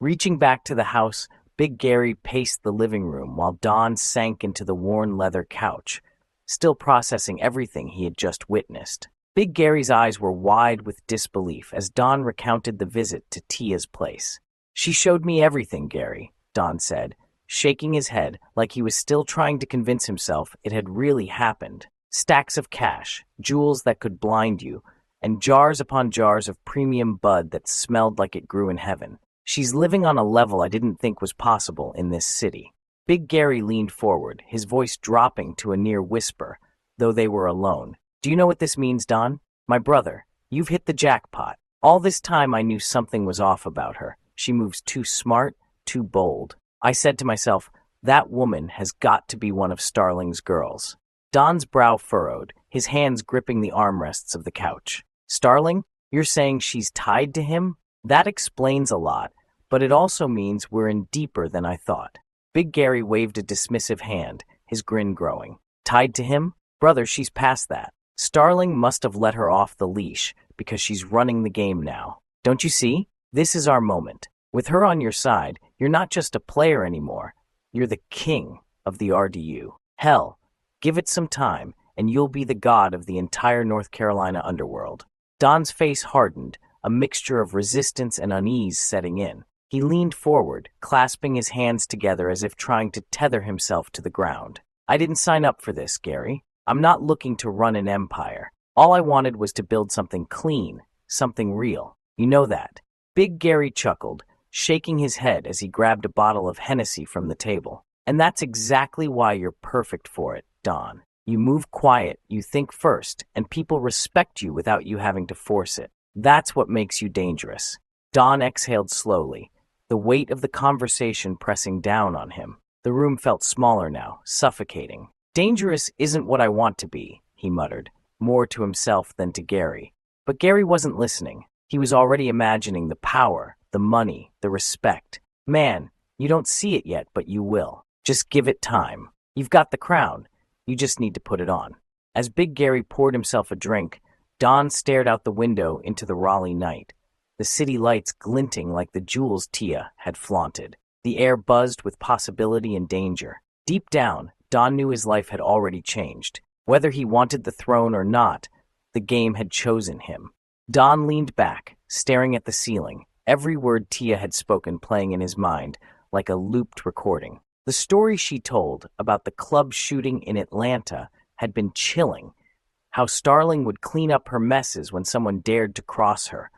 Reaching back to the house, Big Gary paced the living room while Don sank into the worn leather couch, still processing everything he had just witnessed. Big Gary's eyes were wide with disbelief as Don recounted the visit to Tia's place. "She showed me everything, Gary," Don said, shaking his head like he was still trying to convince himself it had really happened. Stacks of cash, jewels that could blind you, and jars upon jars of premium bud that smelled like it grew in heaven. "She's living on a level I didn't think was possible in this city." Big Gary leaned forward, his voice dropping to a near whisper, though they were alone. "Do you know what this means, Don? My brother, you've hit the jackpot. All this time I knew something was off about her. She moves too smart, too bold. I said to myself, that woman has got to be one of Starling's girls." Don's brow furrowed, his hands gripping the armrests of the couch. "Starling? You're saying she's tied to him? That explains a lot, but it also means we're in deeper than I thought." Big Gary waved a dismissive hand, his grin growing. "Tied to him? Brother, she's past that. Starling must have let her off the leash because she's running the game now. Don't you see? This is our moment. With her on your side, you're not just a player anymore. You're the king of the RDU. Hell, give it some time, and you'll be the god of the entire North Carolina underworld." Don's face hardened, a mixture of resistance and unease setting in. He leaned forward, clasping his hands together as if trying to tether himself to the ground. "I didn't sign up for this, Gary. I'm not looking to run an empire. All I wanted was to build something clean, something real. You know that." Big Gary chuckled, shaking his head as he grabbed a bottle of Hennessy from the table. "And that's exactly why you're perfect for it, Don. You move quiet, you think first, and people respect you without you having to force it. That's what makes you dangerous." Don exhaled slowly, the weight of the conversation pressing down on him. The room felt smaller now, suffocating. "Dangerous isn't what I want to be," he muttered, more to himself than to Gary. But Gary wasn't listening. He was already imagining the power, the money, the respect. "Man, you don't see it yet, but you will. Just give it time. You've got the crown. You just need to put it on." As Big Gary poured himself a drink, Don stared out the window into the Raleigh night, the city lights glinting like the jewels Tia had flaunted. The air buzzed with possibility and danger. Deep down, Don knew his life had already changed. Whether he wanted the throne or not, the game had chosen him. Don leaned back, staring at the ceiling, every word Tia had spoken playing in his mind like a looped recording. The story she told about the club shooting in Atlanta had been chilling. How Starling would clean up her messes when someone dared to cross her,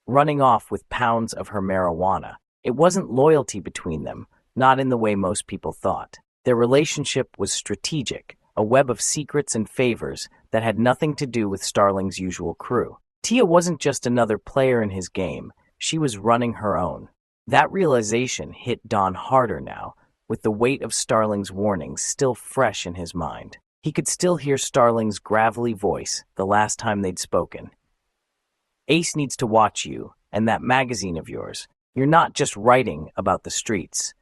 running off with pounds of her marijuana. It wasn't loyalty between them, not in the way most people thought. Their relationship was strategic, a web of secrets and favors that had nothing to do with Starling's usual crew. Tia wasn't just another player in his game, she was running her own. That realization hit Don harder now, with the weight of Starling's warnings still fresh in his mind. He could still hear Starling's gravelly voice the last time they'd spoken. "Ace needs to watch you, and that magazine of yours. You're not just writing about the streets.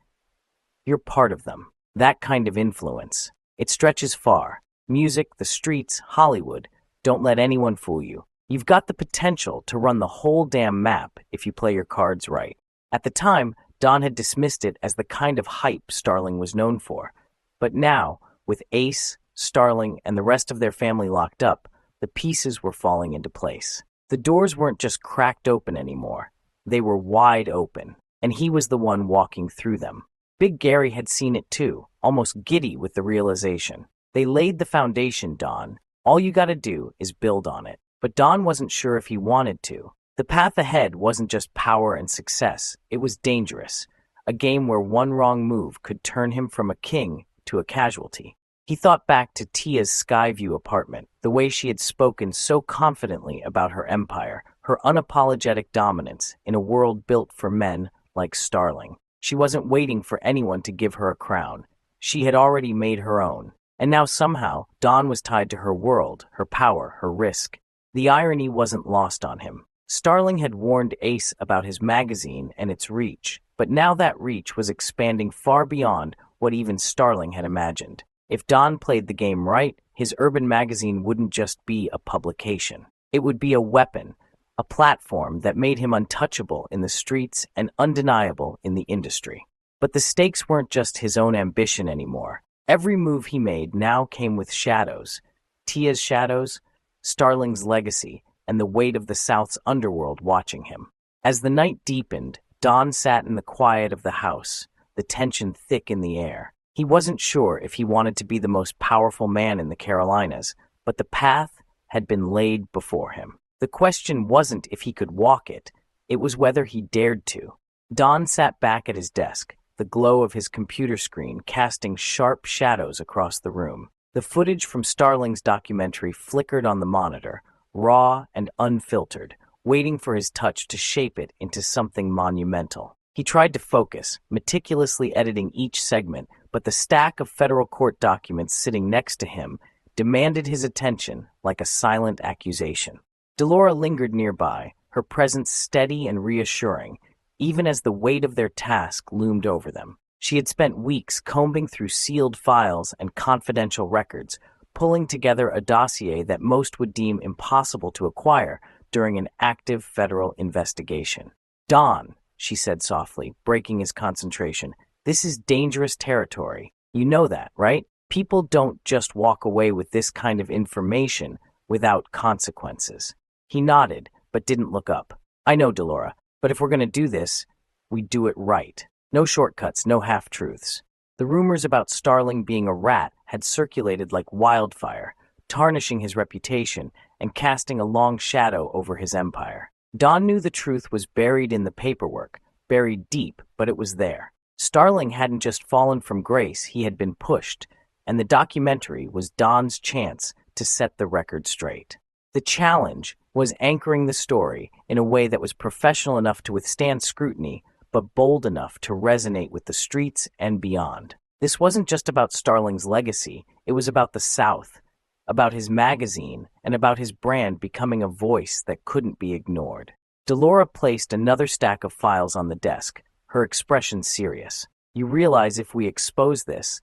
You're part of them. That kind of influence. It stretches far. Music, the streets, Hollywood. Don't let anyone fool you. You've got the potential to run the whole damn map if you play your cards right." At the time, Don had dismissed it as the kind of hype Starling was known for. But now, with Ace, Starling, and the rest of their family locked up, the pieces were falling into place. The doors weren't just cracked open anymore. They were wide open, and he was the one walking through them. Big Gary had seen it too, almost giddy with the realization. They laid the foundation, Don. All you gotta do is build on it. But Don wasn't sure if he wanted to. The path ahead wasn't just power and success, it was dangerous. A game where one wrong move could turn him from a king to a casualty. He thought back to Tia's Skyview apartment, the way she had spoken so confidently about her empire, her unapologetic dominance in a world built for men like Starling. She wasn't waiting for anyone to give her a crown. She had already made her own. And now somehow, Don was tied to her world, her power, her risk. The irony wasn't lost on him. Starling had warned Ace about his magazine and its reach, but now that reach was expanding far beyond what even Starling had imagined. If Don played the game right, his urban magazine wouldn't just be a publication. It would be a weapon, a platform that made him untouchable in the streets and undeniable in the industry. But the stakes weren't just his own ambition anymore. Every move he made now came with shadows. Tia's shadows, Starling's legacy, and the weight of the South's underworld watching him. As the night deepened, Don sat in the quiet of the house, the tension thick in the air. He wasn't sure if he wanted to be the most powerful man in the Carolinas, but the path had been laid before him. The question wasn't if he could walk it, it was whether he dared to. Don sat back at his desk, the glow of his computer screen casting sharp shadows across the room. The footage from Starling's documentary flickered on the monitor, raw and unfiltered, waiting for his touch to shape it into something monumental. He tried to focus, meticulously editing each segment, but the stack of federal court documents sitting next to him demanded his attention like a silent accusation. Delora lingered nearby, her presence steady and reassuring, even as the weight of their task loomed over them. She had spent weeks combing through sealed files and confidential records, pulling together a dossier that most would deem impossible to acquire during an active federal investigation. "Don," she said softly, breaking his concentration, "this is dangerous territory. You know that, right? People don't just walk away with this kind of information without consequences." He nodded, but didn't look up. "I know, Delora, but if we're going to do this, we do it right. No shortcuts, no half-truths." The rumors about Starling being a rat had circulated like wildfire, tarnishing his reputation and casting a long shadow over his empire. Don knew the truth was buried in the paperwork, buried deep, but it was there. Starling hadn't just fallen from grace, he had been pushed, and the documentary was Don's chance to set the record straight. The challenge was anchoring the story in a way that was professional enough to withstand scrutiny, but bold enough to resonate with the streets and beyond. This wasn't just about Starling's legacy, it was about the South, about his magazine, and about his brand becoming a voice that couldn't be ignored. Delora placed another stack of files on the desk, her expression serious. "You realize if we expose this,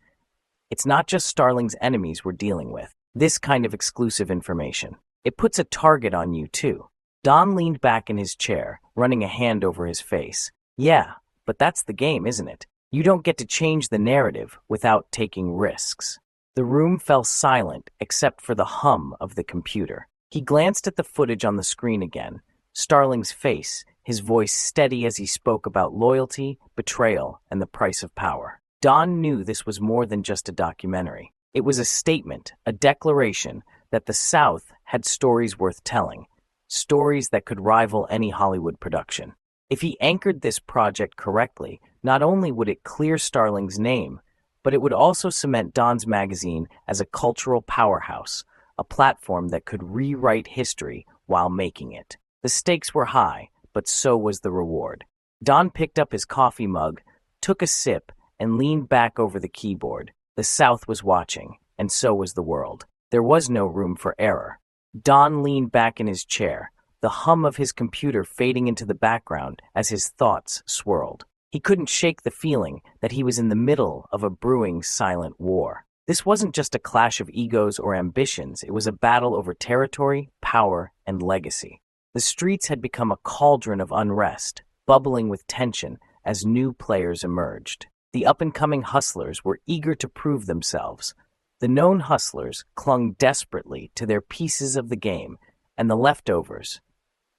it's not just Starling's enemies we're dealing with. This kind of exclusive information. It puts a target on you, too." Don leaned back in his chair, running a hand over his face. "Yeah, but that's the game, isn't it? You don't get to change the narrative without taking risks." The room fell silent except for the hum of the computer. He glanced at the footage on the screen again, Starling's face, his voice steady as he spoke about loyalty, betrayal, and the price of power. Don knew this was more than just a documentary. It was a statement, a declaration that the South had stories worth telling, stories that could rival any Hollywood production. If he anchored this project correctly, not only would it clear Starling's name, but it would also cement Don's magazine as a cultural powerhouse, a platform that could rewrite history while making it. The stakes were high, but so was the reward. Don picked up his coffee mug, took a sip, and leaned back over the keyboard. The South was watching, and so was the world. There was no room for error. Don leaned back in his chair, the hum of his computer fading into the background as his thoughts swirled. He couldn't shake the feeling that he was in the middle of a brewing silent war. This wasn't just a clash of egos or ambitions, it was a battle over territory, power, and legacy. The streets had become a cauldron of unrest, bubbling with tension as new players emerged. The up-and-coming hustlers were eager to prove themselves. The known hustlers clung desperately to their pieces of the game, and the leftovers,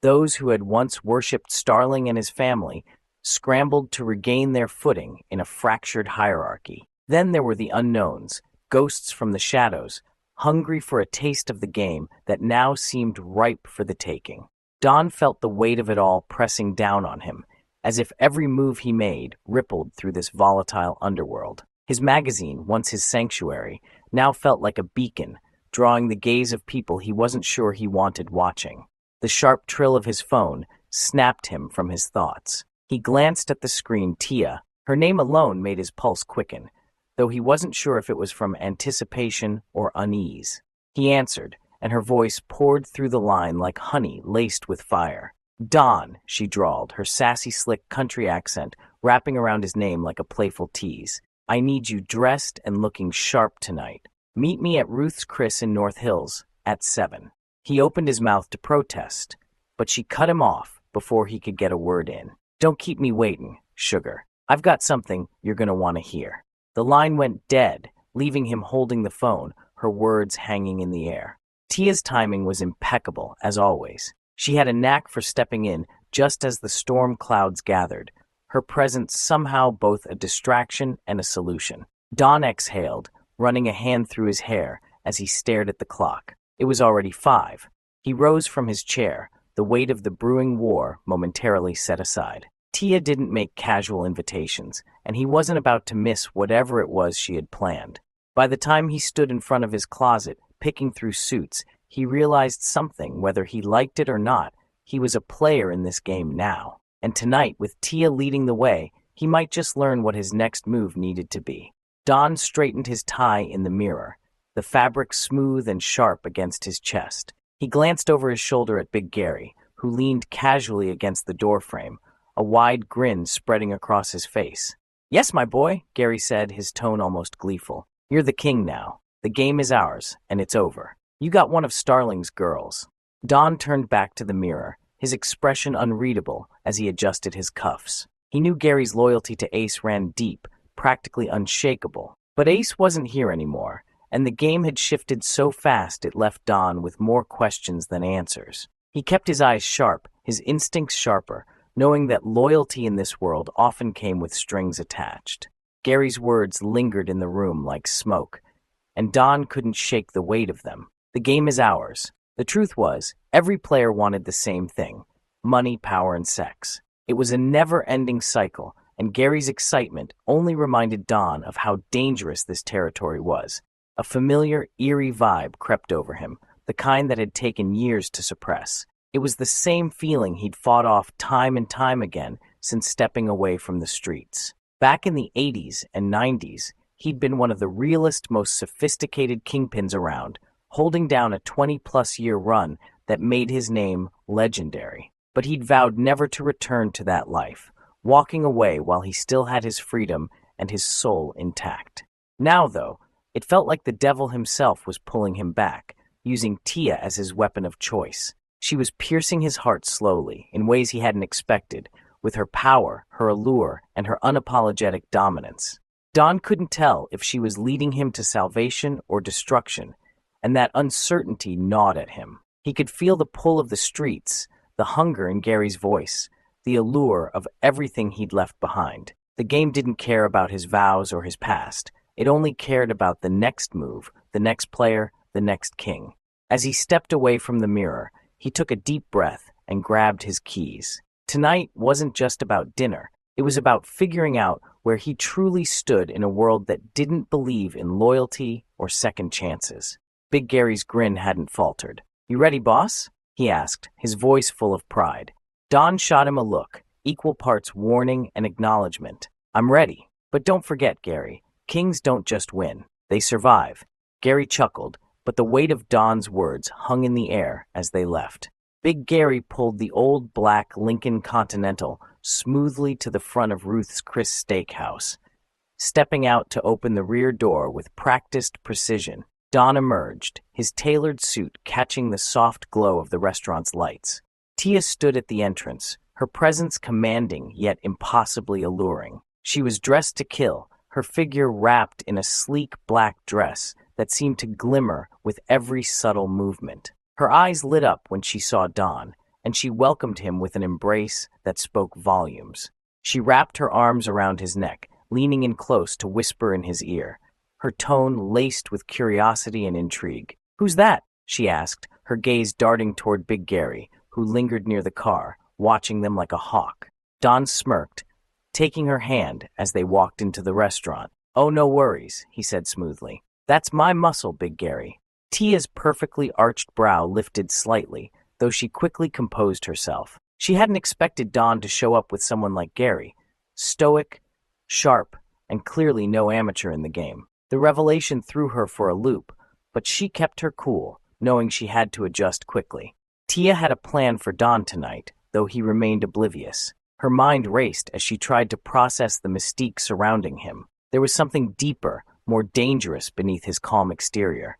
those who had once worshipped Starling and his family, scrambled to regain their footing in a fractured hierarchy. Then there were the unknowns, ghosts from the shadows, hungry for a taste of the game that now seemed ripe for the taking. Don felt the weight of it all pressing down on him, as if every move he made rippled through this volatile underworld. His magazine, once his sanctuary, now felt like a beacon, drawing the gaze of people he wasn't sure he wanted watching. The sharp trill of his phone snapped him from his thoughts. He glanced at the screen. Tia, her name alone made his pulse quicken, though he wasn't sure if it was from anticipation or unease. He answered, and her voice poured through the line like honey laced with fire. "Don," she drawled, her sassy, slick country accent wrapping around his name like a playful tease. "I need you dressed and looking sharp tonight. Meet me at Ruth's Chris in North Hills at 7. He opened his mouth to protest, but she cut him off before he could get a word in. "Don't keep me waiting, sugar. I've got something you're going to want to hear." The line went dead, leaving him holding the phone, her words hanging in the air. Tia's timing was impeccable, as always. She had a knack for stepping in just as the storm clouds gathered, her presence somehow both a distraction and a solution. Don exhaled, running a hand through his hair as he stared at the clock. It was already 5. He rose from his chair, the weight of the brewing war momentarily set aside. Tia didn't make casual invitations, and he wasn't about to miss whatever it was she had planned. By the time he stood in front of his closet, picking through suits, he realized something, whether he liked it or not. He was a player in this game now. And tonight, with Tia leading the way, he might just learn what his next move needed to be. Don straightened his tie in the mirror, the fabric smooth and sharp against his chest. He glanced over his shoulder at Big Gary, who leaned casually against the doorframe, a wide grin spreading across his face. "Yes, my boy," Gary said, his tone almost gleeful. "You're the king now. The game is ours, and it's over. You got one of Starling's girls." Don turned back to the mirror, his expression unreadable as he adjusted his cuffs. He knew Gary's loyalty to Ace ran deep, practically unshakable. But Ace wasn't here anymore, and the game had shifted so fast it left Don with more questions than answers. He kept his eyes sharp, his instincts sharper, knowing that loyalty in this world often came with strings attached. Gary's words lingered in the room like smoke, and Don couldn't shake the weight of them. The game is ours. The truth was, every player wanted the same thing: money, power, and sex. It was a never-ending cycle, and Gary's excitement only reminded Don of how dangerous this territory was. A familiar, eerie vibe crept over him, the kind that had taken years to suppress. It was the same feeling he'd fought off time and time again since stepping away from the streets. Back in the 80s and 90s, he'd been one of the realest, most sophisticated kingpins around, holding down a 20-plus-year run that made his name legendary. But he'd vowed never to return to that life, walking away while he still had his freedom and his soul intact. Now, though, it felt like the devil himself was pulling him back, using Tia as his weapon of choice. She was piercing his heart slowly, in ways he hadn't expected, with her power, her allure, and her unapologetic dominance. Don couldn't tell if she was leading him to salvation or destruction, and that uncertainty gnawed at him. He could feel the pull of the streets, the hunger in Gary's voice, the allure of everything he'd left behind. The game didn't care about his vows or his past. It only cared about the next move, the next player, the next king. As he stepped away from the mirror, he took a deep breath and grabbed his keys. Tonight wasn't just about dinner. It was about figuring out where he truly stood in a world that didn't believe in loyalty or second chances. Big Gary's grin hadn't faltered. "You ready, boss?" he asked, his voice full of pride. Don shot him a look, equal parts warning and acknowledgement. "I'm ready. But don't forget, Gary, kings don't just win. They survive." Gary chuckled, but the weight of Don's words hung in the air as they left. Big Gary pulled the old black Lincoln Continental smoothly to the front of Ruth's Chris Steakhouse. Stepping out to open the rear door with practiced precision, Don emerged, his tailored suit catching the soft glow of the restaurant's lights. Tia stood at the entrance, her presence commanding yet impossibly alluring. She was dressed to kill, her figure wrapped in a sleek black dress that seemed to glimmer with every subtle movement. Her eyes lit up when she saw Don, and she welcomed him with an embrace that spoke volumes. She wrapped her arms around his neck, leaning in close to whisper in his ear, her tone laced with curiosity and intrigue. "Who's that?" she asked, her gaze darting toward Big Gary, who lingered near the car, watching them like a hawk. Don smirked, taking her hand as they walked into the restaurant. "Oh, no worries," he said smoothly. "That's my muscle, Big Gary." Tia's perfectly arched brow lifted slightly, though she quickly composed herself. She hadn't expected Don to show up with someone like Gary, stoic, sharp, and clearly no amateur in the game. The revelation threw her for a loop, but she kept her cool, knowing she had to adjust quickly. Tia had a plan for Don tonight, though he remained oblivious. Her mind raced as she tried to process the mystique surrounding him. There was something deeper, more dangerous beneath his calm exterior,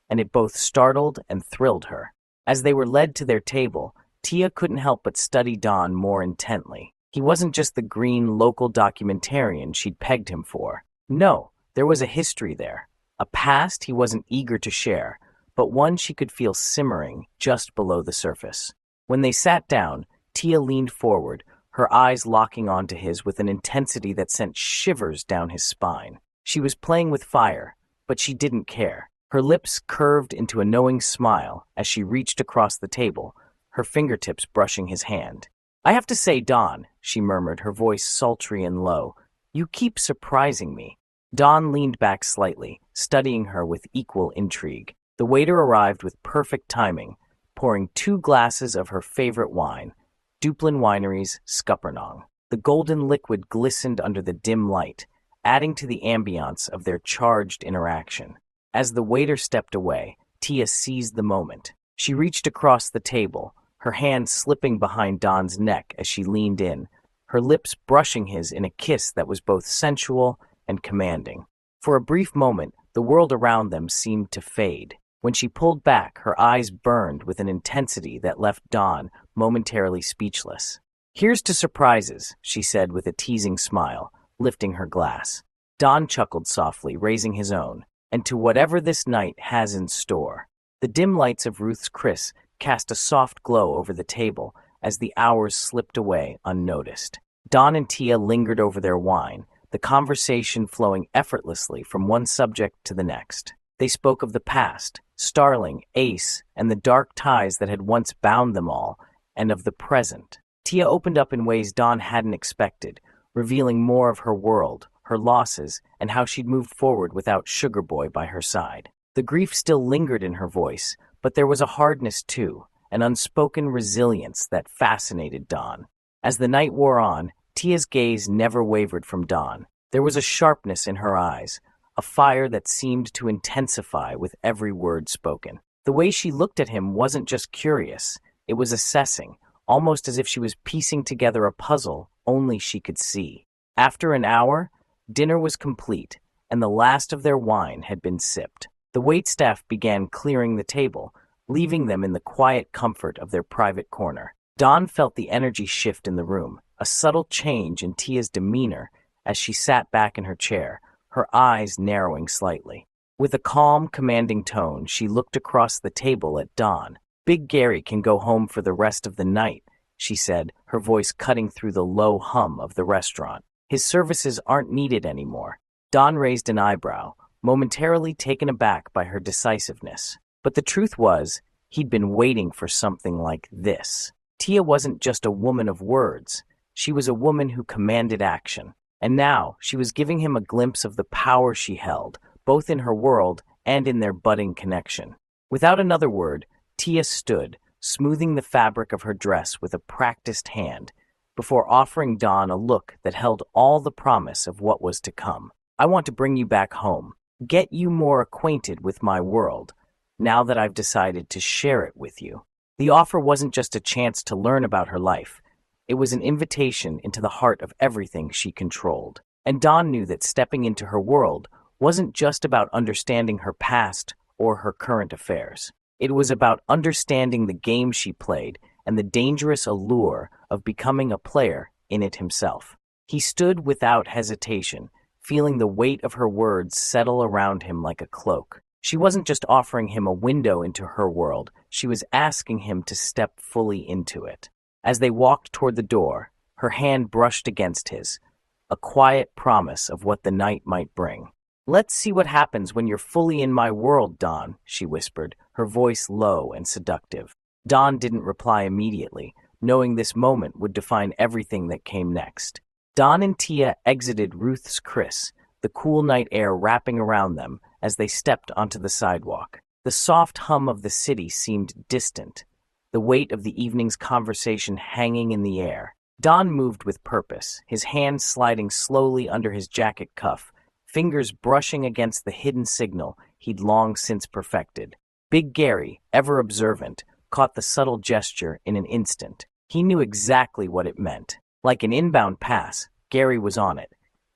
and it both startled and thrilled her. As they were led to their table, Tia couldn't help but study Don more intently. He wasn't just the green local documentarian she'd pegged him for. No, there was a history there. A past he wasn't eager to share, but one she could feel simmering just below the surface. When they sat down, Tia leaned forward, her eyes locking onto his with an intensity that sent shivers down his spine. She was playing with fire, but she didn't care. Her lips curved into a knowing smile as she reached across the table, her fingertips brushing his hand. "I have to say, Don," she murmured, her voice sultry and low, "you keep surprising me." Don leaned back slightly, studying her with equal intrigue. The waiter arrived with perfect timing, pouring 2 glasses of her favorite wine, Duplin Winery's Scuppernong. The golden liquid glistened under the dim light, adding to the ambiance of their charged interaction. As the waiter stepped away, Tia seized the moment. She reached across the table, her hand slipping behind Don's neck as she leaned in, her lips brushing his in a kiss that was both sensual and commanding. For a brief moment, the world around them seemed to fade. When she pulled back, her eyes burned with an intensity that left Don momentarily speechless. "Here's to surprises," she said with a teasing smile, lifting her glass. Don chuckled softly, raising his own, "And to whatever this night has in store." The dim lights of Ruth's Chris cast a soft glow over the table as the hours slipped away unnoticed. Don and Tia lingered over their wine, the conversation flowing effortlessly from one subject to the next. They spoke of the past, Starling, Ace, and the dark ties that had once bound them all, and of the present. Tia opened up in ways Don hadn't expected, revealing more of her world, her losses, and how she'd moved forward without Sugar Boy by her side. The grief still lingered in her voice, but there was a hardness too, an unspoken resilience that fascinated Don. As the night wore on, Tia's gaze never wavered from Don. There was a sharpness in her eyes, a fire that seemed to intensify with every word spoken. The way she looked at him wasn't just curious, it was assessing, almost as if she was piecing together a puzzle only she could see. After an hour, dinner was complete, and the last of their wine had been sipped. The waitstaff began clearing the table, leaving them in the quiet comfort of their private corner. Don felt the energy shift in the room, a subtle change in Tia's demeanor as she sat back in her chair, her eyes narrowing slightly. With a calm, commanding tone, she looked across the table at Don. "Big Gary can go home for the rest of the night," she said, her voice cutting through the low hum of the restaurant. "His services aren't needed anymore." Don raised an eyebrow, momentarily taken aback by her decisiveness. But the truth was, he'd been waiting for something like this. Tia wasn't just a woman of words. She was a woman who commanded action. And now she was giving him a glimpse of the power she held, both in her world and in their budding connection. Without another word, Tia stood, smoothing the fabric of her dress with a practiced hand, before offering Don a look that held all the promise of what was to come. "I want to bring you back home, get you more acquainted with my world, now that I've decided to share it with you." The offer wasn't just a chance to learn about her life. It was an invitation into the heart of everything she controlled. And Dawn knew that stepping into her world wasn't just about understanding her past or her current affairs. It was about understanding the game she played and the dangerous allure of becoming a player in it himself. He stood without hesitation, feeling the weight of her words settle around him like a cloak. She wasn't just offering him a window into her world, she was asking him to step fully into it. As they walked toward the door, her hand brushed against his, a quiet promise of what the night might bring. "Let's see what happens when you're fully in my world, Dawn," she whispered, her voice low and seductive. Dawn didn't reply immediately, knowing this moment would define everything that came next. Dawn and Tia exited Ruth's Chris, the cool night air wrapping around them as they stepped onto the sidewalk. The soft hum of the city seemed distant, the weight of the evening's conversation hanging in the air. Don moved with purpose, his hand sliding slowly under his jacket cuff, fingers brushing against the hidden signal he'd long since perfected. Big Gary, ever observant, caught the subtle gesture in an instant. He knew exactly what it meant. Like an inbound pass, Gary was on it,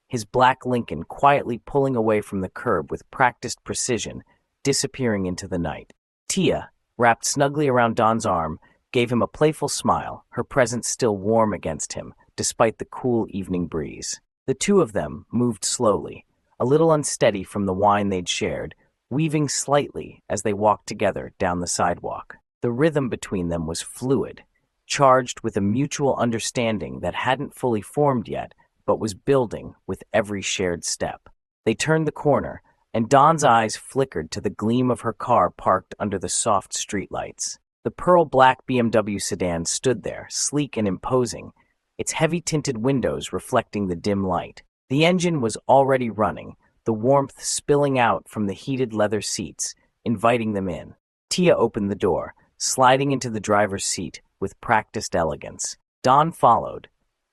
his black Lincoln quietly pulling away from the curb with practiced precision, disappearing into the night. Tia, wrapped snugly around Don's arm, gave him a playful smile, her presence still warm against him, despite the cool evening breeze. The two of them moved slowly, a little unsteady from the wine they'd shared, weaving slightly as they walked together down the sidewalk. The rhythm between them was fluid, charged with a mutual understanding that hadn't fully formed yet, but was building with every shared step. They turned the corner, and Dawn's eyes flickered to the gleam of her car parked under the soft streetlights. The pearl-black BMW sedan stood there, sleek and imposing, its heavy-tinted windows reflecting the dim light. The engine was already running, the warmth spilling out from the heated leather seats, inviting them in. Tia opened the door, sliding into the driver's seat with practiced elegance. Dawn followed,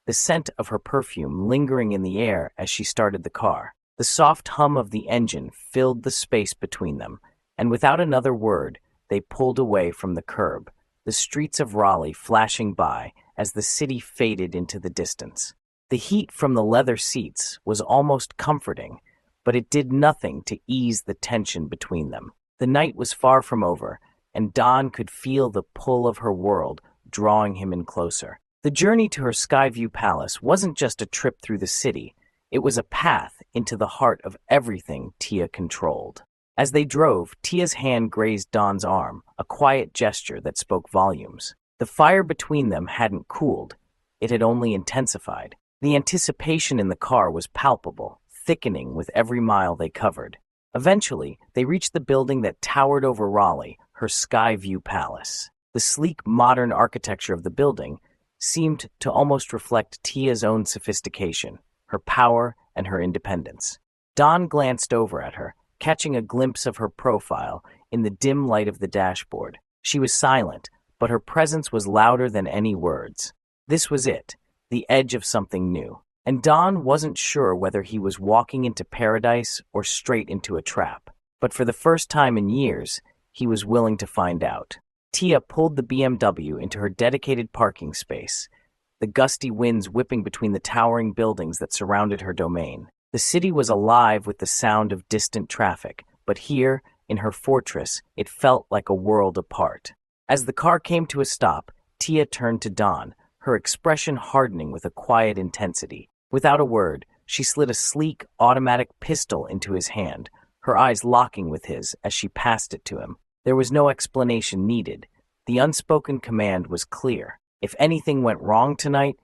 the scent of her perfume lingering in the air as she started the car. The soft hum of the engine filled the space between them, and without another word, they pulled away from the curb, the streets of Raleigh flashing by as the city faded into the distance. The heat from the leather seats was almost comforting, but it did nothing to ease the tension between them. The night was far from over, and Dawn could feel the pull of her world drawing him in closer. The journey to her Skyview Palace wasn't just a trip through the city, it was a path into the heart of everything Tia controlled. As they drove, Tia's hand grazed Dawn's arm, a quiet gesture that spoke volumes. The fire between them hadn't cooled, it had only intensified. The anticipation in the car was palpable, thickening with every mile they covered. Eventually, they reached the building that towered over Raleigh, her Skyview Palace. The sleek, modern architecture of the building seemed to almost reflect Tia's own sophistication, her power, and her independence. Dawn glanced over at her, catching a glimpse of her profile in the dim light of the dashboard. She was silent, but her presence was louder than any words. This was it, the edge of something new. And Dawn wasn't sure whether he was walking into paradise or straight into a trap. But for the first time in years, he was willing to find out. Tia pulled the BMW into her dedicated parking space, the gusty winds whipping between the towering buildings that surrounded her domain. The city was alive with the sound of distant traffic, but here, in her fortress, it felt like a world apart. As the car came to a stop, Tia turned to Dawn, her expression hardening with a quiet intensity. Without a word, she slid a sleek, automatic pistol into his hand, her eyes locking with his as she passed it to him. There was no explanation needed. The unspoken command was clear. If anything went wrong tonight,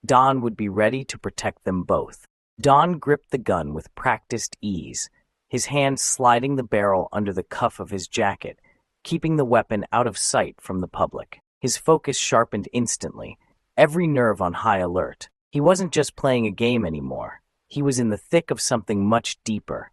Dawn would be ready to protect them both. Dawn gripped the gun with practiced ease, his hand sliding the barrel under the cuff of his jacket, keeping the weapon out of sight from the public. His focus sharpened instantly, every nerve on high alert. He wasn't just playing a game anymore. He was in the thick of something much deeper,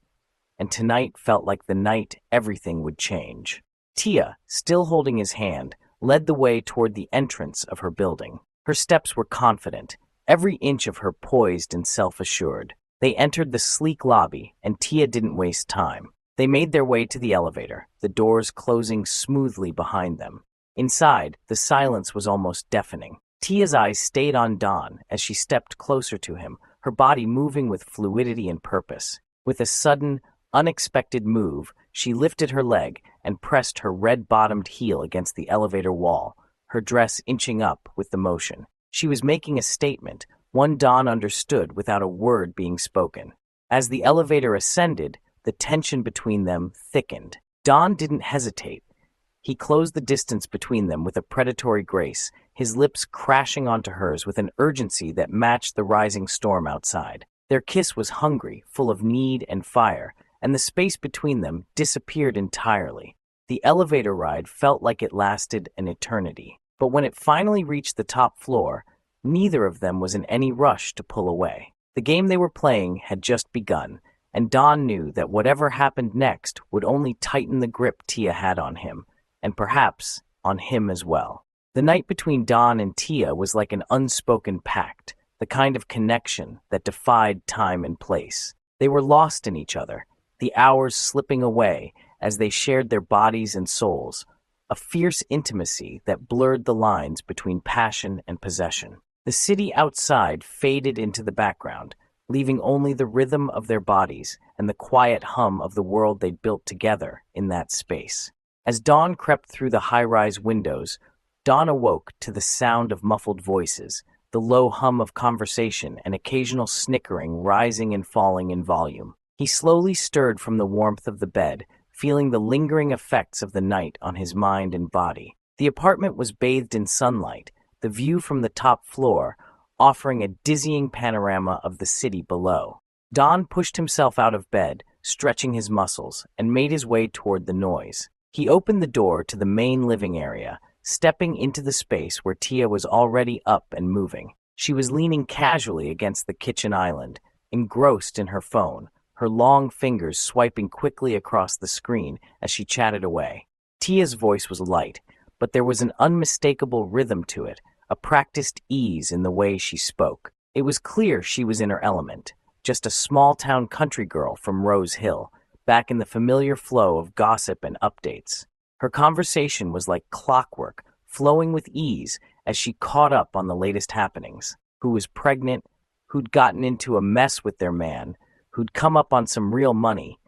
and tonight felt like the night everything would change. Tia, still holding his hand, led the way toward the entrance of her building. Her steps were confident, every inch of her poised and self-assured. They entered the sleek lobby, and Tia didn't waste time. They made their way to the elevator, the doors closing smoothly behind them. Inside, the silence was almost deafening. Tia's eyes stayed on Dawn as she stepped closer to him, her body moving with fluidity and purpose. With a sudden, unexpected move, she lifted her leg and pressed her red-bottomed heel against the elevator wall, her dress inching up with the motion. She was making a statement, one Dawn understood without a word being spoken. As the elevator ascended, the tension between them thickened. Dawn didn't hesitate. He closed the distance between them with a predatory grace, his lips crashing onto hers with an urgency that matched the rising storm outside. Their kiss was hungry, full of need and fire, and the space between them disappeared entirely. The elevator ride felt like it lasted an eternity. But when it finally reached the top floor, neither of them was in any rush to pull away. The game they were playing had just begun, and Dawn knew that whatever happened next would only tighten the grip Tia had on him, and perhaps on him as well. The night between Dawn and Tia was like an unspoken pact, the kind of connection that defied time and place. They were lost in each other, the hours slipping away as they shared their bodies and souls, a fierce intimacy that blurred the lines between passion and possession. The city outside faded into the background, leaving only the rhythm of their bodies and the quiet hum of the world they'd built together in that space. As dawn crept through the high-rise windows, Don awoke to the sound of muffled voices, the low hum of conversation and occasional snickering rising and falling in volume. He slowly stirred from the warmth of the bed, feeling the lingering effects of the night on his mind and body. The apartment was bathed in sunlight, the view from the top floor offering a dizzying panorama of the city below. Don pushed himself out of bed, stretching his muscles, and made his way toward the noise. He opened the door to the main living area, stepping into the space where Tia was already up and moving. She was leaning casually against the kitchen island, engrossed in her phone, her long fingers swiping quickly across the screen as she chatted away. Tia's voice was light, but there was an unmistakable rhythm to it, a practiced ease in the way she spoke. It was clear she was in her element, just a small-town country girl from Rose Hill, back in the familiar flow of gossip and updates. Her conversation was like clockwork, flowing with ease as she caught up on the latest happenings. Who was pregnant, who'd gotten into a mess with their man, who'd come up on some real money,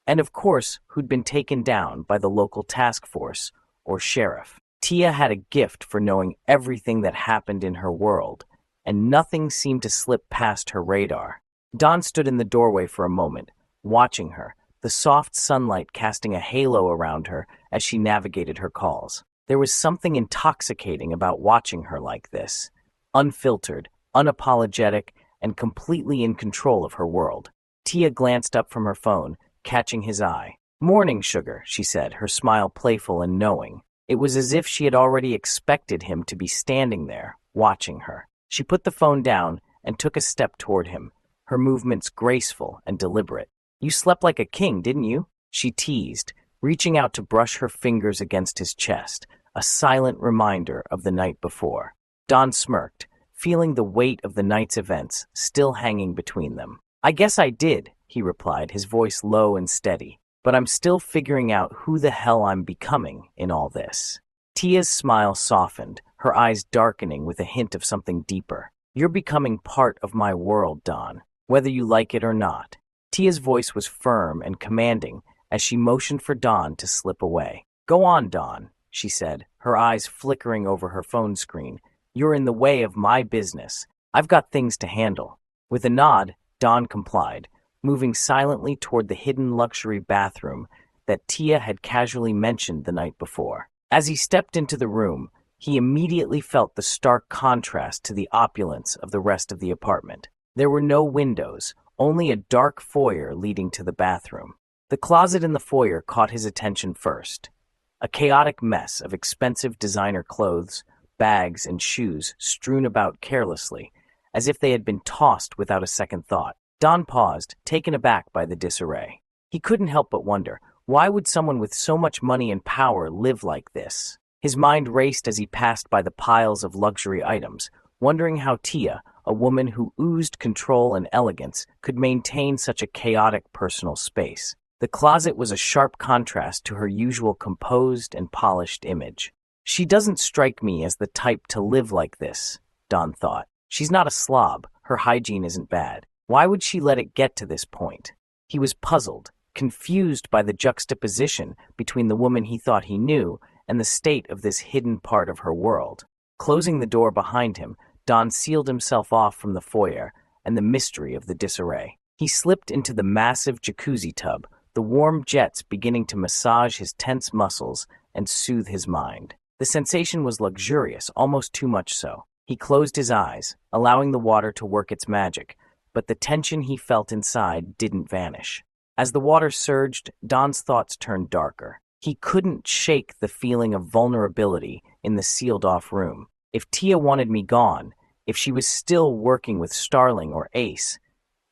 and of course, who'd been taken down by the local task force or sheriff. Tia had a gift for knowing everything that happened in her world, and nothing seemed to slip past her radar. Don stood in the doorway for a moment, watching her, the soft sunlight casting a halo around her as she navigated her calls. There was something intoxicating about watching her like this, unfiltered, unapologetic, and completely in control of her world. Tia glanced up from her phone, catching his eye. "Morning, sugar," she said, her smile playful and knowing. It was as if she had already expected him to be standing there, watching her. She put the phone down and took a step toward him, her movements graceful and deliberate. "You slept like a king, didn't you?" she teased, reaching out to brush her fingers against his chest, a silent reminder of the night before. Don smirked, feeling the weight of the night's events still hanging between them. "I guess I did," he replied, his voice low and steady. "But I'm still figuring out who the hell I'm becoming in all this." Tia's smile softened, her eyes darkening with a hint of something deeper. "You're becoming part of my world, Don, whether you like it or not." Tia's voice was firm and commanding as she motioned for Don to slip away. "Go on, Don," she said, her eyes flickering over her phone screen. "You're in the way of my business. I've got things to handle." With a nod, Don complied, moving silently toward the hidden luxury bathroom that Tia had casually mentioned the night before. As he stepped into the room, he immediately felt the stark contrast to the opulence of the rest of the apartment. There were no windows, only a dark foyer leading to the bathroom. The closet in the foyer caught his attention first. A chaotic mess of expensive designer clothes, bags, and shoes strewn about carelessly, as if they had been tossed without a second thought. Don paused, taken aback by the disarray. He couldn't help but wonder, why would someone with so much money and power live like this? His mind raced as he passed by the piles of luxury items, wondering how Tia, a woman who oozed control and elegance, could maintain such a chaotic personal space. The closet was a sharp contrast to her usual composed and polished image. "She doesn't strike me as the type to live like this," Don thought. "She's not a slob, her hygiene isn't bad. Why would she let it get to this point?" He was puzzled, confused by the juxtaposition between the woman he thought he knew and the state of this hidden part of her world. Closing the door behind him, Don sealed himself off from the foyer and the mystery of the disarray. He slipped into the massive jacuzzi tub, the warm jets beginning to massage his tense muscles and soothe his mind. The sensation was luxurious, almost too much so. He closed his eyes, allowing the water to work its magic, but the tension he felt inside didn't vanish. As the water surged, Don's thoughts turned darker. He couldn't shake the feeling of vulnerability in the sealed-off room. If Tia wanted me gone, if she was still working with Starling or Ace,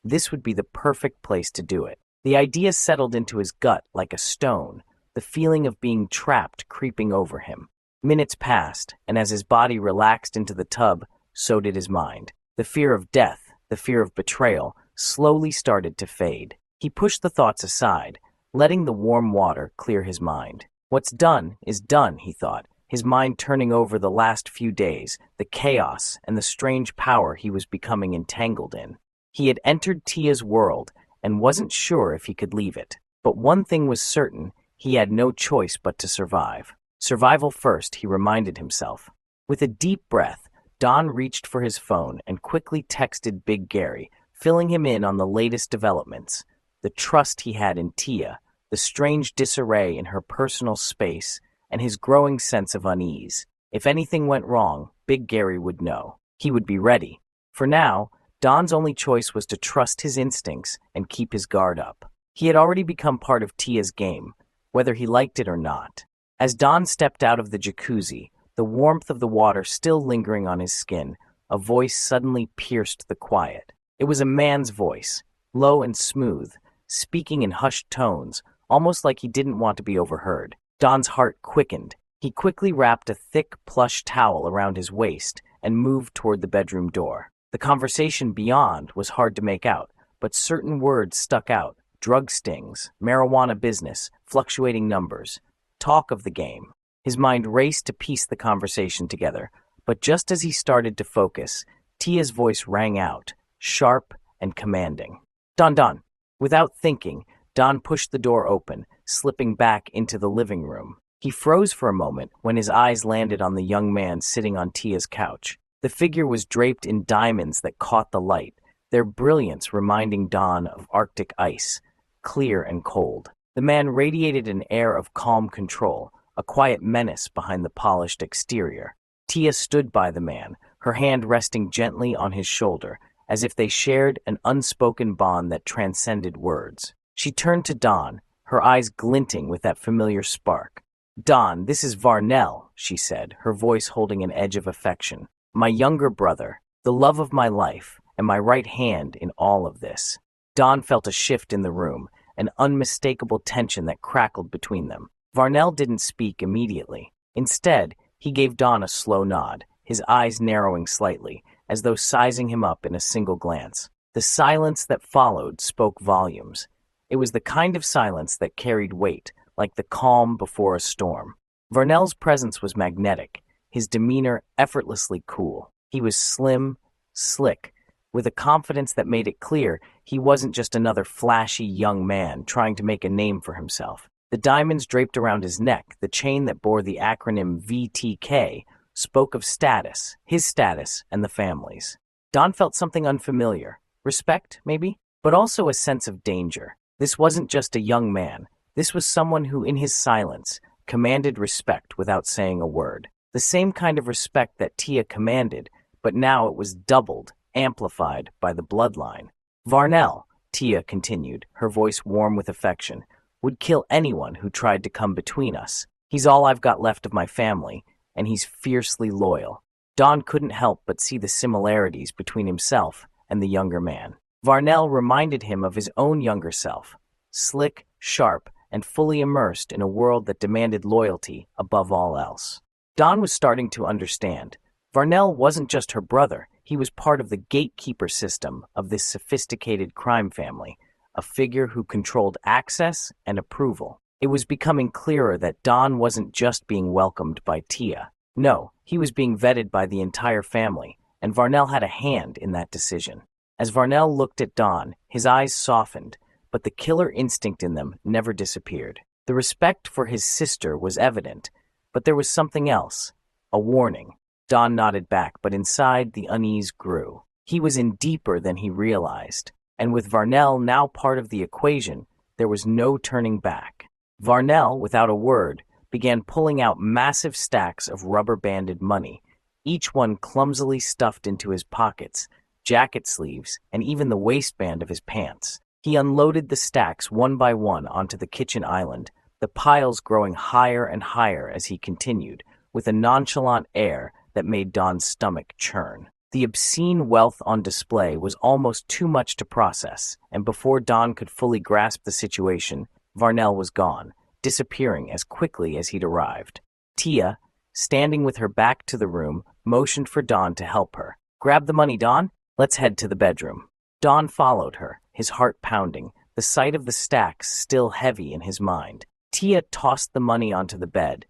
this would be the perfect place to do it. The idea settled into his gut like a stone, the feeling of being trapped creeping over him. Minutes passed, and as his body relaxed into the tub, so did his mind. The fear of death, the fear of betrayal, slowly started to fade. He pushed the thoughts aside, letting the warm water clear his mind. What's done is done, he thought, his mind turning over the last few days, the chaos and the strange power he was becoming entangled in. He had entered Tia's world and wasn't sure if he could leave it. But one thing was certain, he had no choice but to survive. Survival first, he reminded himself. With a deep breath, Don reached for his phone and quickly texted Big Gary, filling him in on the latest developments, the trust he had in Tia, the strange disarray in her personal space, and his growing sense of unease. If anything went wrong, Big Gary would know. He would be ready. For now, Don's only choice was to trust his instincts and keep his guard up. He had already become part of Tia's game, whether he liked it or not. As Don stepped out of the jacuzzi, the warmth of the water still lingering on his skin, a voice suddenly pierced the quiet. It was a man's voice, low and smooth, speaking in hushed tones, almost like he didn't want to be overheard. Don's heart quickened. He quickly wrapped a thick plush towel around his waist and moved toward the bedroom door. The conversation beyond was hard to make out, but certain words stuck out. Drug stings, marijuana business, fluctuating numbers, talk of the game. His mind raced to piece the conversation together, but just as he started to focus, Tia's voice rang out, sharp and commanding. Don. Without thinking, Don pushed the door open, slipping back into the living room. He froze for a moment when his eyes landed on the young man sitting on Tia's couch. The figure was draped in diamonds that caught the light, their brilliance reminding Don of Arctic ice, clear and cold. The man radiated an air of calm control, a quiet menace behind the polished exterior. Tia stood by the man, her hand resting gently on his shoulder, as if they shared an unspoken bond that transcended words. She turned to Don, her eyes glinting with that familiar spark. Don, this is Varnell, she said, her voice holding an edge of affection. My younger brother, the love of my life, and my right hand in all of this. Don felt a shift in the room, an unmistakable tension that crackled between them. Varnell didn't speak immediately. Instead, he gave Don a slow nod, his eyes narrowing slightly, as though sizing him up in a single glance. The silence that followed spoke volumes. It was the kind of silence that carried weight, like the calm before a storm. Varnell's presence was magnetic, his demeanor effortlessly cool. He was slim, slick, with a confidence that made it clear he wasn't just another flashy young man trying to make a name for himself. The diamonds draped around his neck, the chain that bore the acronym VTK, spoke of status, his status, and the family's. Don felt something unfamiliar. Respect, maybe? But also a sense of danger. This wasn't just a young man. This was someone who, in his silence, commanded respect without saying a word. The same kind of respect that Tia commanded, but now it was doubled, amplified by the bloodline. Varnell, Tia continued, her voice warm with affection, would kill anyone who tried to come between us. He's all I've got left of my family, and he's fiercely loyal. Don couldn't help but see the similarities between himself and the younger man. Varnell reminded him of his own younger self, slick, sharp, and fully immersed in a world that demanded loyalty above all else. Don was starting to understand. Varnell wasn't just her brother, he was part of the gatekeeper system of this sophisticated crime family, a figure who controlled access and approval. It was becoming clearer that Don wasn't just being welcomed by Tia. No, he was being vetted by the entire family, and Varnell had a hand in that decision. As Varnell looked at Don, his eyes softened, but the killer instinct in them never disappeared. The respect for his sister was evident, but there was something else, a warning. Don nodded back, but inside the unease grew. He was in deeper than he realized, and with Varnell now part of the equation, there was no turning back. Varnell, without a word, began pulling out massive stacks of rubber-banded money, each one clumsily stuffed into his pockets, jacket sleeves, and even the waistband of his pants. He unloaded the stacks one by one onto the kitchen island, the piles growing higher and higher as he continued, with a nonchalant air that made Don's stomach churn. The obscene wealth on display was almost too much to process, and before Don could fully grasp the situation, Varnell was gone, disappearing as quickly as he'd arrived. Tia, standing with her back to the room, motioned for Don to help her. "Grab the money, Don. Let's head to the bedroom." Don followed her, his heart pounding, the sight of the stacks still heavy in his mind. Tia tossed the money onto the bed,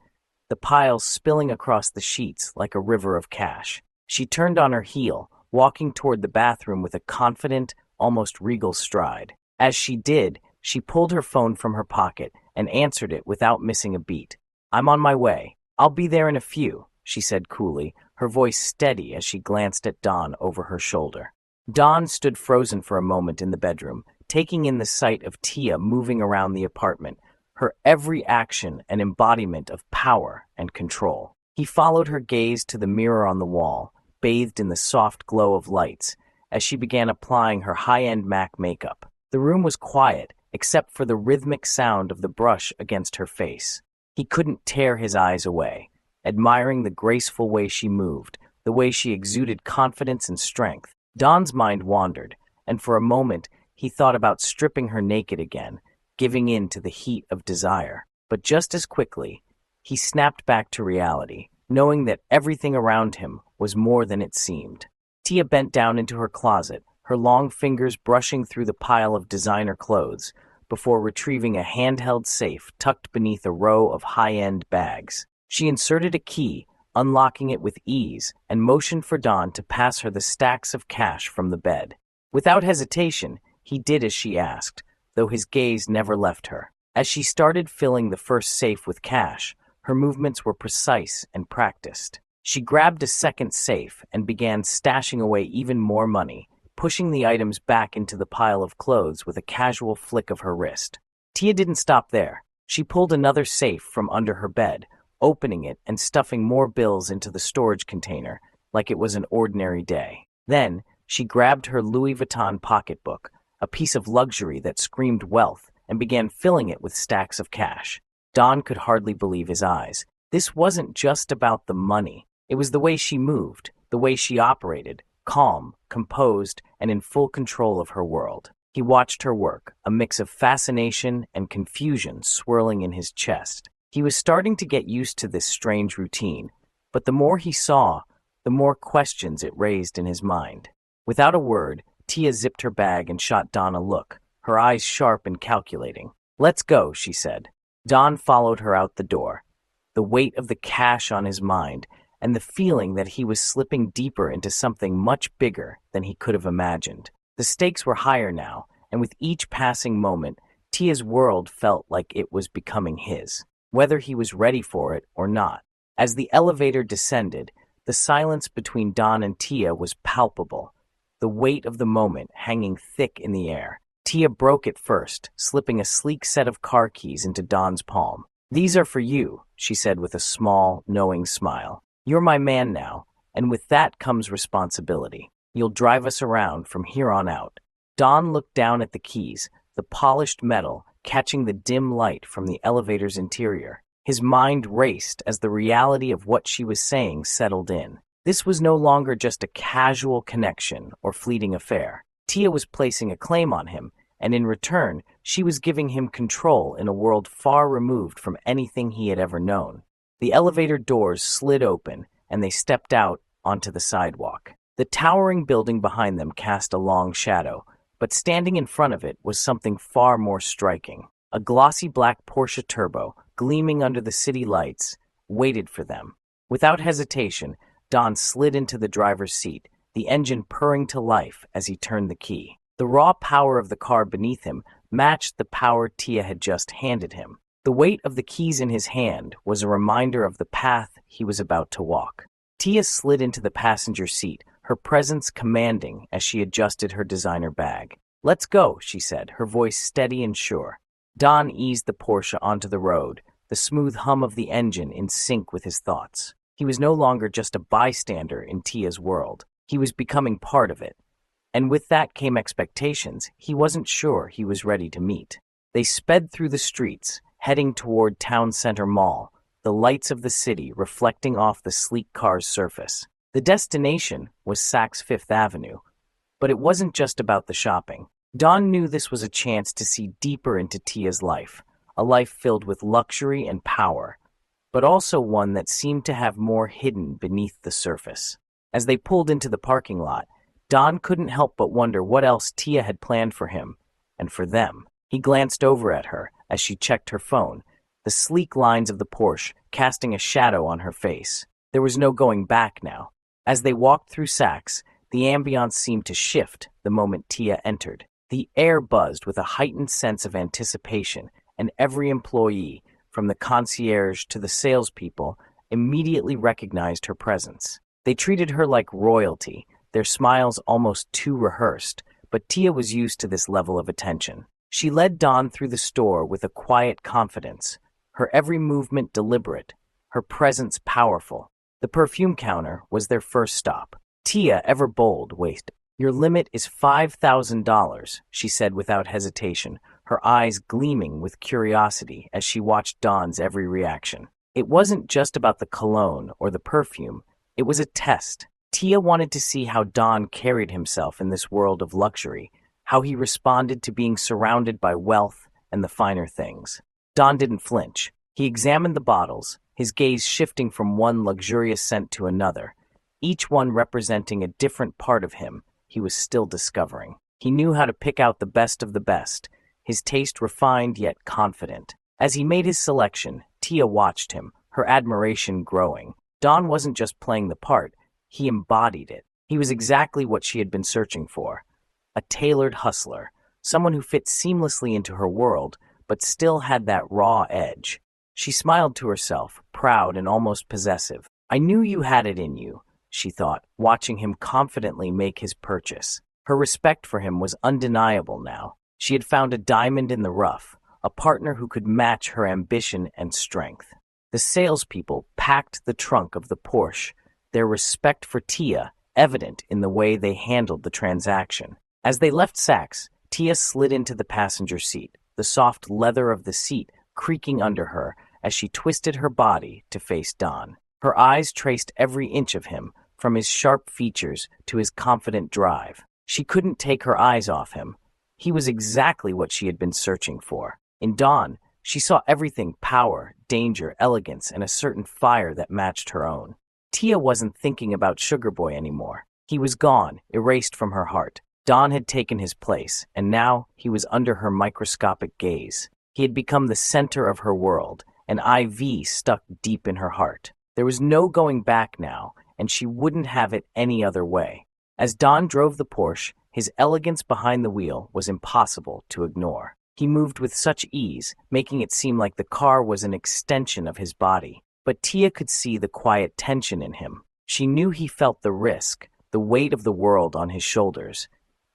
the piles spilling across the sheets like a river of cash. She turned on her heel, walking toward the bathroom with a confident, almost regal stride. As she did, she pulled her phone from her pocket and answered it without missing a beat. "I'm on my way. I'll be there in a few," she said coolly, her voice steady as she glanced at Dawn over her shoulder. Dawn stood frozen for a moment in the bedroom, taking in the sight of Tia moving around the apartment, her every action an embodiment of power and control. He followed her gaze to the mirror on the wall, bathed in the soft glow of lights, as she began applying her high-end MAC makeup. The room was quiet, except for the rhythmic sound of the brush against her face. He couldn't tear his eyes away, admiring the graceful way she moved, the way she exuded confidence and strength. Dawn's mind wandered, and for a moment he thought about stripping her naked again, giving in to the heat of desire. But just as quickly, he snapped back to reality, knowing that everything around him was more than it seemed. Tia bent down into her closet, her long fingers brushing through the pile of designer clothes, before retrieving a handheld safe tucked beneath a row of high-end bags. She inserted a key, unlocking it with ease, and motioned for Dawn to pass her the stacks of cash from the bed. Without hesitation, he did as she asked, though his gaze never left her. As she started filling the first safe with cash, her movements were precise and practiced. She grabbed a second safe and began stashing away even more money, pushing the items back into the pile of clothes with a casual flick of her wrist. Tia didn't stop there. She pulled another safe from under her bed, opening it and stuffing more bills into the storage container like it was an ordinary day. Then, she grabbed her Louis Vuitton pocketbook, a piece of luxury that screamed wealth, and began filling it with stacks of cash. Don could hardly believe his eyes. This wasn't just about the money. It was the way she moved, the way she operated, calm, composed, and in full control of her world. He watched her work, a mix of fascination and confusion swirling in his chest. He was starting to get used to this strange routine, but the more he saw, the more questions it raised in his mind. Without a word, Tia zipped her bag and shot Dawn a look, her eyes sharp and calculating. "Let's go," she said. Dawn followed her out the door, the weight of the cash on his mind, and the feeling that he was slipping deeper into something much bigger than he could have imagined. The stakes were higher now, and with each passing moment, Tia's world felt like it was becoming his, whether he was ready for it or not. As the elevator descended, the silence between Dawn and Tia was palpable, the weight of the moment hanging thick in the air. Tia broke it first, slipping a sleek set of car keys into Dawn's palm. "These are for you," she said with a small, knowing smile. "You're my man now, and with that comes responsibility. You'll drive us around from here on out." Dawn looked down at the keys, the polished metal catching the dim light from the elevator's interior. His mind raced as the reality of what she was saying settled in. This was no longer just a casual connection or fleeting affair. Tia was placing a claim on him, and in return, she was giving him control in a world far removed from anything he had ever known. The elevator doors slid open, and they stepped out onto the sidewalk. The towering building behind them cast a long shadow, but standing in front of it was something far more striking. A glossy black Porsche Turbo, gleaming under the city lights, waited for them. Without hesitation, Don slid into the driver's seat, the engine purring to life as he turned the key. The raw power of the car beneath him matched the power Tia had just handed him. The weight of the keys in his hand was a reminder of the path he was about to walk. Tia slid into the passenger seat, her presence commanding as she adjusted her designer bag. "Let's go," she said, her voice steady and sure. Don eased the Porsche onto the road, the smooth hum of the engine in sync with his thoughts. He was no longer just a bystander in Tia's world. He was becoming part of it. And with that came expectations he wasn't sure he was ready to meet. They sped through the streets, heading toward Town Center Mall, the lights of the city reflecting off the sleek car's surface. The destination was Saks Fifth Avenue, but it wasn't just about the shopping. Dawn knew this was a chance to see deeper into Tia's life, a life filled with luxury and power, but also one that seemed to have more hidden beneath the surface. As they pulled into the parking lot, Don couldn't help but wonder what else Tia had planned for him and for them. He glanced over at her as she checked her phone, the sleek lines of the Porsche casting a shadow on her face. There was no going back now. As they walked through Saks, the ambiance seemed to shift the moment Tia entered. The air buzzed with a heightened sense of anticipation, and every employee, from the concierge to the salespeople, immediately recognized her presence. They treated her like royalty, their smiles almost too rehearsed, but Tia was used to this level of attention. She led Dawn through the store with a quiet confidence, her every movement deliberate, her presence powerful. The perfume counter was their first stop. Tia, ever bold, wait. Your limit is $5,000, she said without hesitation, her eyes gleaming with curiosity as she watched Dawn's every reaction. It wasn't just about the cologne or the perfume, it was a test. Tia wanted to see how Dawn carried himself in this world of luxury, how he responded to being surrounded by wealth and the finer things. Dawn didn't flinch. He examined the bottles, his gaze shifting from one luxurious scent to another, each one representing a different part of him he was still discovering. He knew how to pick out the best of the best, his taste refined yet confident. As he made his selection, Tia watched him, her admiration growing. Dawn wasn't just playing the part, he embodied it. He was exactly what she had been searching for. A tailored hustler, someone who fit seamlessly into her world, but still had that raw edge. She smiled to herself, proud and almost possessive. I knew you had it in you, she thought, watching him confidently make his purchase. Her respect for him was undeniable now. She had found a diamond in the rough, a partner who could match her ambition and strength. The salespeople packed the trunk of the Porsche, their respect for Tia evident in the way they handled the transaction. As they left Saks, Tia slid into the passenger seat, the soft leather of the seat creaking under her as she twisted her body to face Dawn. Her eyes traced every inch of him, from his sharp features to his confident drive. She couldn't take her eyes off him. He was exactly what she had been searching for. In Dawn, she saw everything: power, danger, elegance, and a certain fire that matched her own. Tia wasn't thinking about Sugar Boy anymore. He was gone, erased from her heart. Dawn had taken his place, and now he was under her microscopic gaze. He had become the center of her world, an IV stuck deep in her heart. There was no going back now, and she wouldn't have it any other way. As Dawn drove the Porsche, his elegance behind the wheel was impossible to ignore. He moved with such ease, making it seem like the car was an extension of his body. But Tia could see the quiet tension in him. She knew he felt the risk, the weight of the world on his shoulders,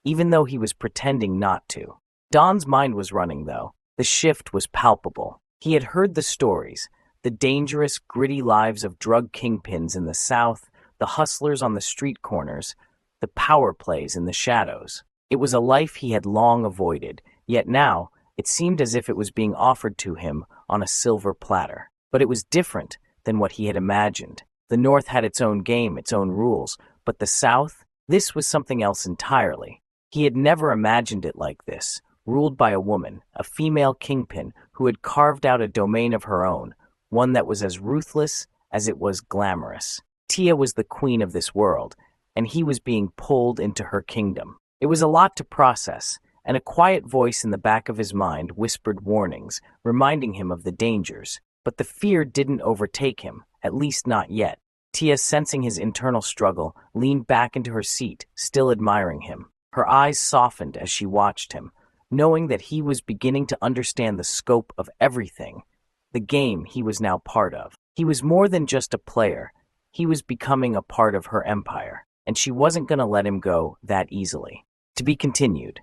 even though he was pretending not to. Dawn's mind was running, though. The shift was palpable. He had heard the stories, the dangerous, gritty lives of drug kingpins in the South, the hustlers on the street corners, the power plays in the shadows. It was a life he had long avoided, yet now it seemed as if it was being offered to him on a silver platter. But it was different than what he had imagined. The North had its own game, its own rules, but the South, this was something else entirely. He had never imagined it like this, ruled by a woman, a female kingpin who had carved out a domain of her own, one that was as ruthless as it was glamorous. Tia was the queen of this world, and he was being pulled into her kingdom. It was a lot to process, and a quiet voice in the back of his mind whispered warnings, reminding him of the dangers. But the fear didn't overtake him, at least not yet. Tia, sensing his internal struggle, leaned back into her seat, still admiring him. Her eyes softened as she watched him, knowing that he was beginning to understand the scope of everything, the game he was now part of. He was more than just a player. He was becoming a part of her empire, and she wasn't going to let him go that easily. To be continued.